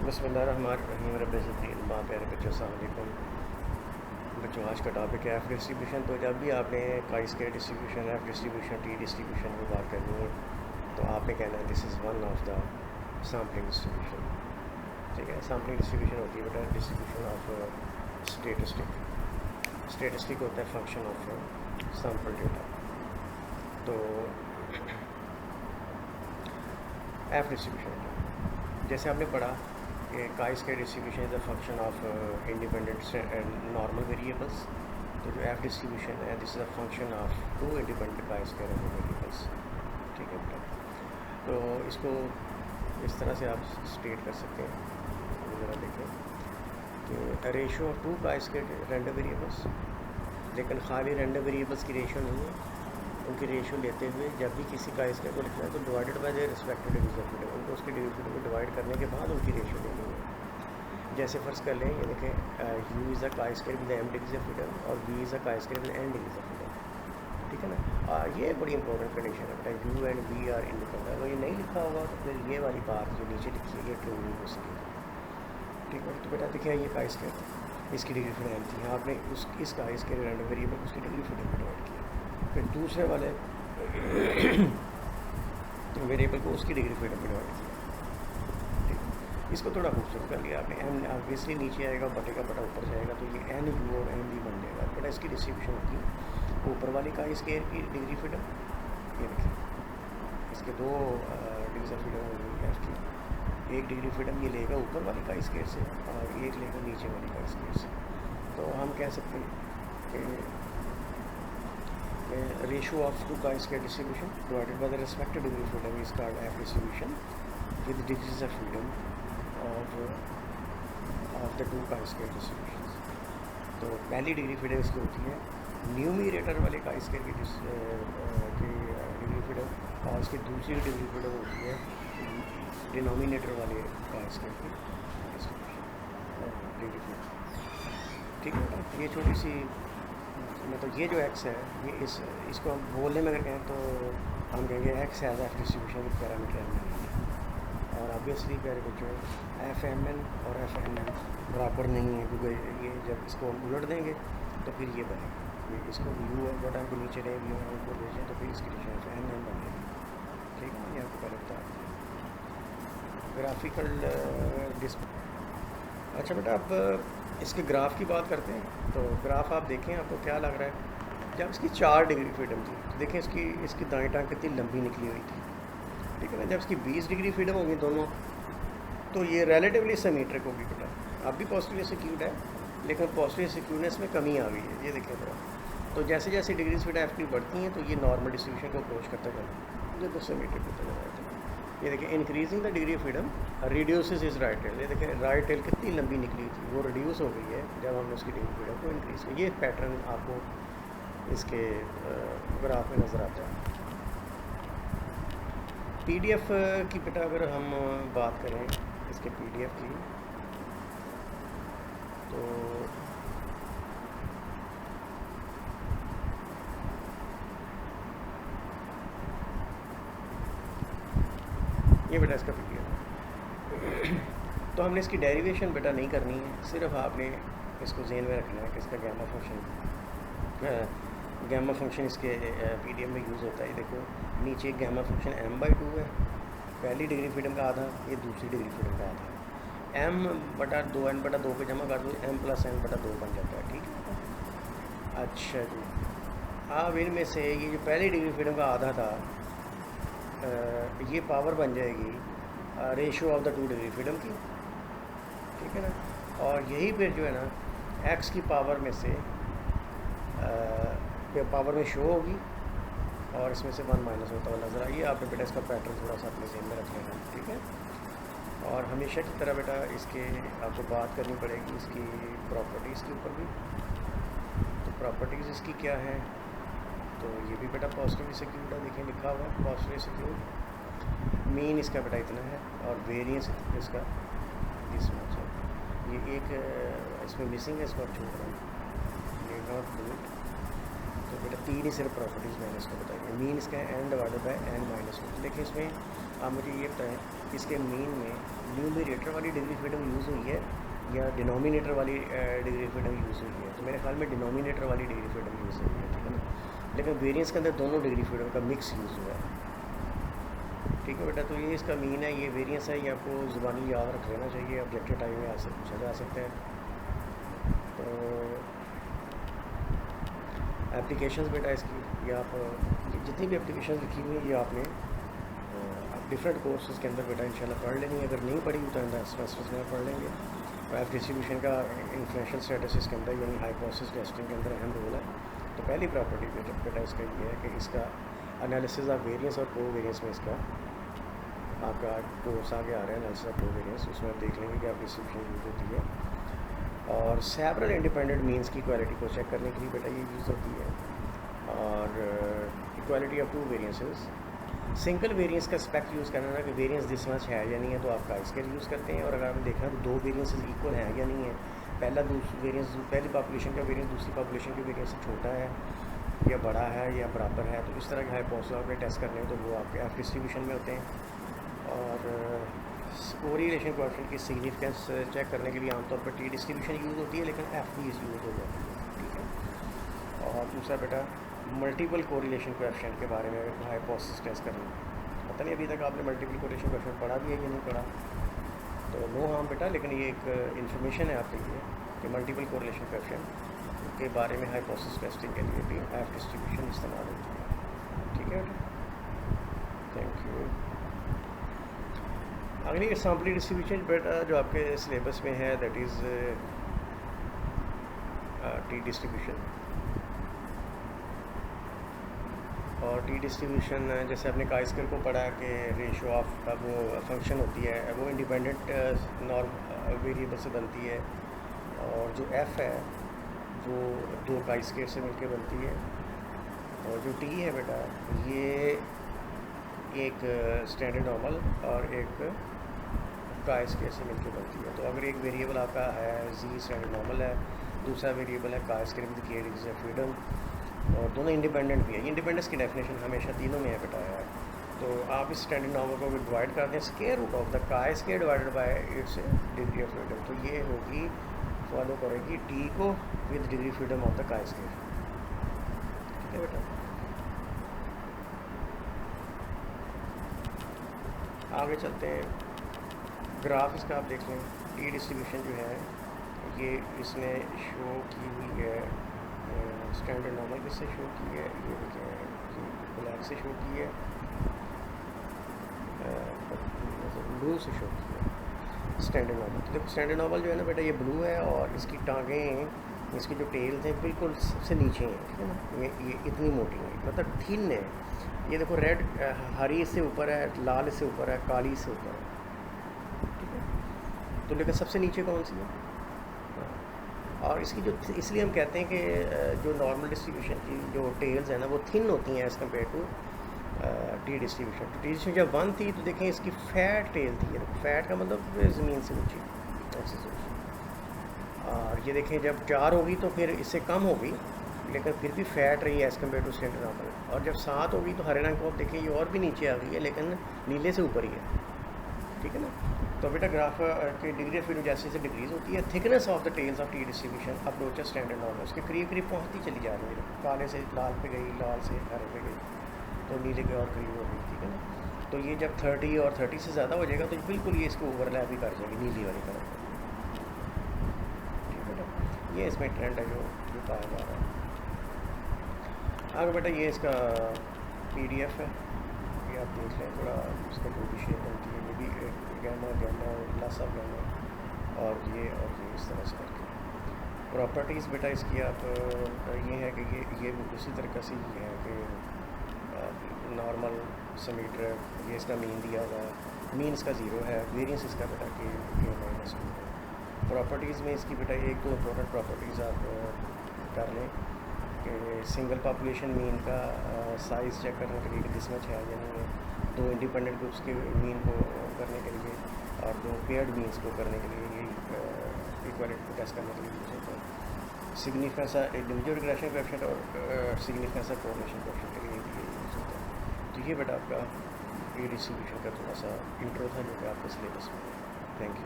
बिस्मिल्लाहिर्रहमानिर्रहीम रब्बिज़िदनी माँ प्यारे बच्चों अस्सलाम वालेकुम। बच्चों आज का टॉपिक है एफ डिस्ट्रीब्यूशन। तो जब भी आपने काई square distribution, F distribution, T distribution की बात करनी है तो आपने कहना है this is one of the sampling distribution. ठीक है, सैम्पलिंग डिस्ट्रीब्यूशन होती है बेटा डिस्ट्रीब्यूशन ऑफ स्टेटिस्टिक। स्टेटिस्टिक होता है फंक्शन ऑफ सैम्पल डेटा। तो एफ डिस्ट्रीब्यूशन जैसे आपने पढ़ा कि chi square distribution is a function of independent normal variables. तो जो एफ डिस्ट्रीब्यूशन है this is a function of two independent chi square variables. ठीक है बेटा, तो इसको इस तरह से आप स्टेट कर सकते हैं। ज़रा देखें कि ratio of two chi square random variables, लेकिन खाली रैंडम वेरिएबल्स की रेशो नहीं है। उनकी रेशो लेते हुए जब भी किसी काई स्क्वायर को लिखना है तो divided by their respective degrees of freedom, उनको उसके डिग्री फ्रीडम को डिवाइड करने के बाद उनकी रेशो लेनी है। जैसे फ़र्ज़ कर लें, ये देखें you is a chi square with m degrees of freedom और V is a chi square with n degrees of freedom. ठीक है ना, ये बड़ी इंपॉर्टेंट कंडीशन है बेटा, U and V are independent. अगर ये नहीं लिखा होगा तो फिर ये वाली बात जो नीचे लिखी है ये ट्रू नहीं हो सकेगी। ठीक है, तो बेटा देखिए ये काई स्क्वायर, इसकी डिग्री फ्रीडम थी, आपने इस काई स्क्वायर रैंडम वेरिएबल उसकी डिग्री फ्रीडम में डिवाइड किया। फिर दूसरे वाले वेरिएबल को उसकी डिग्री फ्रीडम में डिवाइड किया। ठीक, इसको थोड़ा खूबसूरत कर लिया आपने। एन ऑब्वियसली नीचे आएगा, बटे का बटा ऊपर जाएगा, तो ये एन यू और एन भी बन जाएगा। बेटा इसकी डिस्ट्रीब्यूशन होती है ऊपर वाली का स्क्वायर की डिग्री फ्रीडम, ये देखिए इसके दो डिग्री ऑफ फ्रीडम होगी एफ की। एक डिग्री फ्रीडम ये लेगा ऊपर वाली का स्क्वायर से और एक लेगा नीचे वाली का स्क्वायर से। तो हम कह सकते हैं कि ratio of two chi square distribution divided by the respective degree freedom is called F distribution with degrees of freedom of the two chi square distribution. तो पहली डिग्री फ्रीडम इसकी होती है न्यूमरेटर वाले काई स्क्वायर की degree freedom और इसकी दूसरी डिग्री फ्रीडम होती है डिनोमिनेटर वाले काई स्क्वायर की डिग्री फ्रीडम। ठीक है, ये छोटी सी मतलब ये जो एक्स है ये इसको हम बोलने में अगर कहें तो हम कहेंगे X as F distribution with parameter M N. और ऑब्वियसली प्यारे बच्चों एफ एम एन और एफ एन एन बराबर नहीं है, क्योंकि ये जब इसको हम उलट देंगे तो फिर ये बनेगा, ये इसको यू और बटा को नीचे रहे वी और को भेजें तो फिर इसकी डिफरेंस एन एन बनेगी। ठीक है, ये आपको पहले बता ग्राफिकल डिस्प्ले। अच्छा बेटा, अब इसके ग्राफ की बात करते हैं। तो ग्राफ आप देखें, आपको क्या लग रहा है, जब इसकी 4 डिग्री फ्रीडम थी तो देखें इसकी दाएं टांग कितनी लंबी निकली हुई थी। ठीक है ना, जब इसकी 20 डिग्री फ्रीडम होगी दोनों तो ये रिलेटिवली सिमेट्रिक होगी बेटा। अब भी पॉजिटिवली सिक्यूड है लेकिन पॉजिटिव सिक्यूडनेस में कमी आ गई है, ये देखें थोड़ा। तो जैसे जैसे डिग्री फ्रीडम एफ की बढ़ती हैं तो ये नॉर्मल डिस्ट्रीब्यूशन को अप्रोच करता जाता है, ये तो सिमेट्रिक होता जा रहा है। ये देखिए increasing the degree of freedom reduces is right tail. ये देखिए राइट टेल कितनी लंबी निकली थी वो रिड्यूस हो गई है जब हमने उसकी डिग्री फ्रीडम को इंक्रीज़ किया। ये पैटर्न आपको इसके ग्राफ में नज़र आता है। पीडीएफ की बेटा अगर हम बात करें इसके पीडीएफ की तो ये बेटा इसका पीडीएफ। तो हमने इसकी डेरिवेशन बेटा नहीं करनी है, सिर्फ आपने इसको ज़हन में रखना है कि इसका गैमा फंक्शन इसके पीडीएफ में यूज़ होता है। देखो नीचे गैमा फंक्शन m/2 है, पहली डिग्री फ्रीडम का आधा, ये दूसरी डिग्री फ्रीडम का आधा। m/2 को जमा कर दो m+n/2 बन जाता है। ठीक है, अच्छा जी। अब इनमें से ये जो पहली डिग्री फ्रीडम का आधा था ये पावर बन जाएगी ratio of the 2 degree freedom की। ठीक है ना, और यही फिर जो है ना एक्स की पावर में से पावर में शो होगी और इसमें से 1 माइनस होता हुआ नजर आइए। आपने बेटा इसका पैटर्न थोड़ा सा अपने ज़हन में रख लेना। ठीक है, और हमेशा की तरह बेटा इसके आपको बात करनी पड़ेगी इसकी प्रॉपर्टीज़ के ऊपर भी। तो प्रॉपर्टीज़ इसकी क्या है, तो ये भी बेटा पॉजिटिवली सिक्यूर्ड है, देखिए लिखा हुआ है पॉजिटिवली सिक्यूर्ड। मीन इसका बेटा इतना है और वेरिएंस इसका इसमें ये एक इसमें मिसिंग है, इसको आप छोड़ रहे हैं, ये नॉट डू इट। तो बेटा 3 ही सिर्फ प्रॉपर्टीज़ मैंने इसको बताई है। मीन इसका है n/n-1। देखिए इसमें आप मुझे ये बताएं इसके मीन में न्यूमरेटर वाली डिग्री फ्रीडम यूज़ हुई है या डिनोमिनेटर वाली डिग्री फ्रीडम यूज़ हुई है। तो मेरे ख्याल में डिनोमिनेटर वाली डिग्री फ्रीडम यूज़ हुई है, ठीक है ना। लेकिन वेरिएंस के अंदर दोनों डिग्री फ्रीडम का मिक्स यूज़ हुआ है, ठीक है बेटा। तो ये इसका मीन है, ये वेरिएंस है, ये आपको ज़ुबानी याद रख लेना चाहिए, ऑब्जेक्टिव टाइम में आपसे पूछा जा सकता है। तो एप्लीकेशंस बेटा इसकी, ये आप जितनी भी एप्लीकेशन लिखी हुई है ये आपने डिफरेंट कोर्सेज के अंदर बेटा इंशाल्लाह पढ़ लेंगे। अगर नहीं पढ़ी तो सेमेस्टर्स में पढ़ लेंगे। और एफ डिस्ट्रीब्यूशन का इन्फ्लुएंशियल स्टेटस के अंदर यानी हाइपोथेसिस टेस्टिंग के अंदर अहम रोल है। तो पहली प्रॉपर्टी बेटा इसका ये है कि इसका एनालिसिस ऑफ वेरिएंस और कोवेरिएंस में इसका आपका कोर्स आगे आ रहा है, एनालिसिस ऑफ कोवेरिएंस। उसमें आप देख लेंगे कि आप डिस्ट्रीब्यूशन यूज़ होती है। और सेवरल इंडिपेंडेंट मीन्स की इक्वालिटी को चेक करने के लिए बेटा ये यूज़ होती है। और equality of two variances, single variance का स्पेक्ट यूज़ करना ना कि वेरिएंस दिस मच है या नहीं है, तो आप का स्केल यूज़ करते हैं। और अगर आपने देखा तो दो वेरिएंसेस इक्वल हैं या नहीं है, पहला वेरिएंस पहली पॉपुलेशन का वेरिएंस दूसरी पॉपुलेशन के वेरिएंस से छोटा है या बड़ा है या बराबर है, तो इस तरह के हाइपोथेसिस आपने टेस्ट करने हैं तो वो आपके एफ डिस्ट्रीब्यूशन में होते हैं। और कोरिलेशन कोएफिशिएंट की सिग्निफिकेंस चेक करने के लिए आमतौर पर टी डिस्ट्रीब्यूशन यूज़ होती है, लेकिन एफ भी यूज़ हो जाती है, ठीक है। और दूसरा बेटा मल्टीपल कोरिलेशन कोएफिशिएंट के बारे में हाइपोथेसिस टेस्ट करना। पता नहीं अभी तक आपने मल्टीपल कोरिलेशन कोएफिशिएंट पढ़ा भी है या नहीं पढ़ा, तो नो हार्म बेटा, लेकिन ये एक इन्फॉर्मेशन है आपके लिए कि मल्टीपल कोरिलेशन कोएफिशिएंट के बारे में हाइपोथेसिस टेस्टिंग के लिए भी एफ डिस्ट्रीब्यूशन इस्तेमाल होती है, ठीक है बेटा। Thank you. अगली एग्जाम्पल डिस्ट्रीब्यूशन बेटा जो आपके सिलेबस में है दैट इज़ टी डिस्ट्रीब्यूशन। और टी डिस्ट्रीब्यूशन जैसे आपने काइस्कर को पढ़ा कि रेशो ऑफ वो फंक्शन होती है, वो इंडिपेंडेंट नॉर्म वेरिएबल से बनती है। और जो एफ़ है वो दो काइस्केर से मिलकर बनती है। और जो टी है बेटा ये एक स्टैंडर्ड नॉर्मल और एक काइस्केर से मिलकर बनती है। तो अगर एक वेरिएबल आपका है जी स्टैंडर्ड नॉर्मल है, दूसरा वेरिएबल है काइस्केर विद के डिग्रीज ऑफ फ्रीडम, और दोनों इंडिपेंडेंट भी है। इंडिपेंडेंस की डेफिनेशन हमेशा तीनों में है बेटा है। तो आप इस स्टैंडर्ड नॉर्मल को डिवाइड करते हैं square root of the chi square divided by its degree of freedom. तो ये होगी फॉलो करेगी टी को with degree freedom of the chi square, ठीक है बेटा। आगे चलते हैं, ग्राफ इसका आप देख लें। टी डिस्ट्रीब्यूशन जो है ये इसने शो की हुई है स्टैंडर्ड नॉर्मल किससे शो की है, ये देखें ब्लैक से शो की है, ब्लू से शो की है स्टैंडर्ड नॉर्मल। तो देखो स्टैंडर्ड नॉर्मल जो है ना बेटा ये ब्लू है और इसकी टांगें, इसके जो टेल्स हैं बिल्कुल सबसे नीचे हैं, ठीक है ना। ये इतनी मोटी है, मतलब थिन है। ये देखो रेड हरी इससे ऊपर है, लाल इससे ऊपर है, काली इससे ऊपर है, ठीक है। तो लेकिन सबसे नीचे कौन सी है? और इसकी जो इसलिए हम कहते हैं कि जो नॉर्मल डिस्ट्रीब्यूशन की जो टेल्स हैं ना वो थिन होती हैं as compare to T distribution. तो टी डिस्ट्रीब्यूशन जब 1 थी तो देखें इसकी फैट टेल थी। फैट का मतलब ज़मीन से ऊँची ऐसे से। और ये देखें जब 4 होगी तो फिर इससे कम होगी, लेकिन फिर भी फैट रही है as compare to standard normal. और जब 7 होगी तो हरे रंग को आप देखें ये और भी नीचे आ गई है, लेकिन नीले से ऊपर ही है, ठीक है ना। तो बेटा ग्राफ की डिग्री ऑफ फ्रीडम जैसे जैसे डिग्रीज होती है, thickness of the tails of T distribution approach standard normal, उसके करीब करीब पहुँचती चली जा रही है। काले से लाल पे गई, लाल से हरे पे गई, तो नीले के और करीब हो गई, ठीक है ना। तो ये जब 30 और 30 से ज़्यादा हो जाएगा तो बिल्कुल ये इसको ओवरलैप भी कर जाएगी नीली वाली तरफ, ठीक है बेटा। ये इसमें ट्रेंड है जो पाया जा रहा है। आगे बेटा ये इसका PDF है, ये आप देख लें थोड़ा, इसका जो भी शेप बनती है ये भी gamma gamma plus of gamma और ये इस तरह से करके। प्रॉपर्टीज़ बेटा इसकी आप ये है कि ये उसी तरीक़े से ही है कि नॉर्मल समीटर, ये इसका मीन दिया हुआ है, मीन इसका 0 है, वेरिएंस इसका बेटा कि -2 है। प्रॉपर्टीज़ में इसकी बेटा एक दो इम्पोर्टेंट प्रॉपर्टीज़ आप कर लें कि सिंगल पॉपुलेशन मीन का साइज़ चेक करने के लिए कि डिसमैच है या नहीं है, 2 इंडिपेंडेंट ग्रुप्स के मीन को करने के लिए और 2 पेयर्ड मीन्स को करने के लिए, ये इक्वालिटी को टेस्ट करने के लिए यूज़ होता है। सिग्निफिकेंस इंडिविजुअल रिग्रेशन कोएफिशिएंट और सिग्निफिकेंस कोरिलेशन कोएफिशिएंट के लिए ये यूज़ होता है। तो ये बेटा आपका ये डिस्ट्रीब्यूशन का थोड़ा सा इंट्रो था जो कि आपके सिलेबस में। Thank you.